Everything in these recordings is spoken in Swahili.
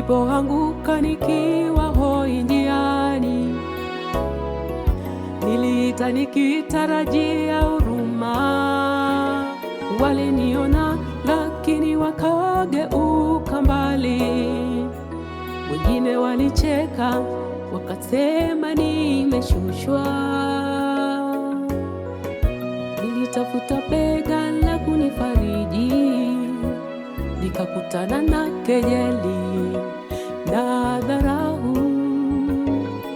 Nilipoanguka nikiwa hoi njiani, niliita nikitarajia huruma. Waliniona lakini wakageuka mbali. Wengine walicheka wakasema nimeshushwa. Nilitafuta bega la kunifariji, nikakutana na kejeli na dharau.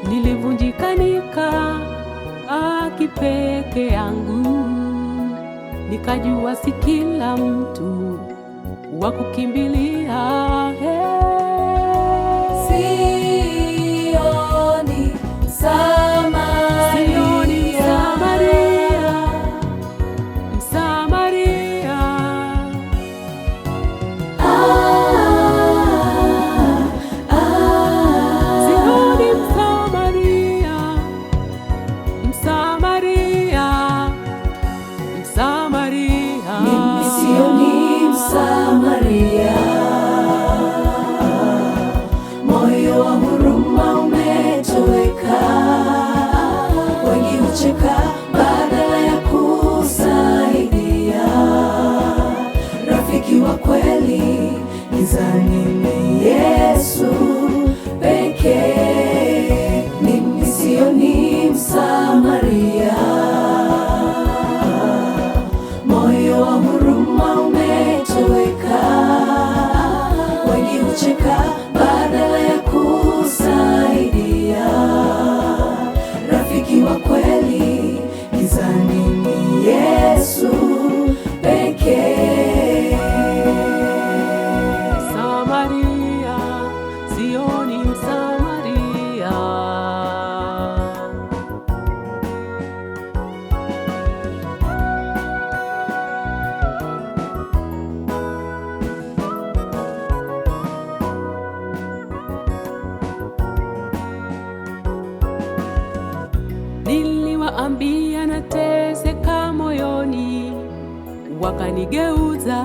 Nilivunjika nikaaki peke yangu, nikajua si kila mtu wa kukimbilia. Sioni Msamaria, Msamaria. Sioni Msamaria, Msamaria, Msamaria. mimi sioni Msamaria. Moyo wa huruma umetoweka, wengi hucheka badala ya kusaidia. Rafiki wa kweli gizani ni Yesu pekee. Mimi sioni Msamaria. Moyo wa huruma umetoweka, wengi hucheka badala ya kusaidia. Rafiki wa kweli gizani ni Yesu pekee. Msamaria, sioni Msamaria. Niliwaambia nateseka moyoni, wakanigeuza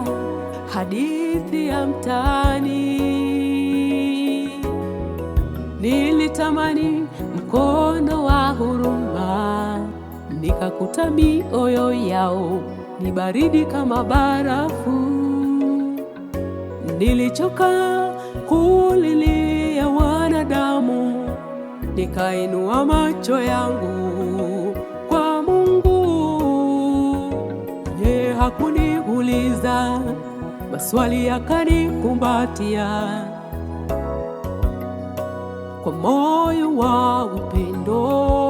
hadithi ya mtaani. Nilitamani mkono wa huruma, nikakuta mioyo yao ni baridi kama barafu. Nilichoka kulilia wanadamu, nikainua macho yangu kwa Mungu. Yeye hakuniuliza maswali, akanikumbatia kwa moyo wa upendo.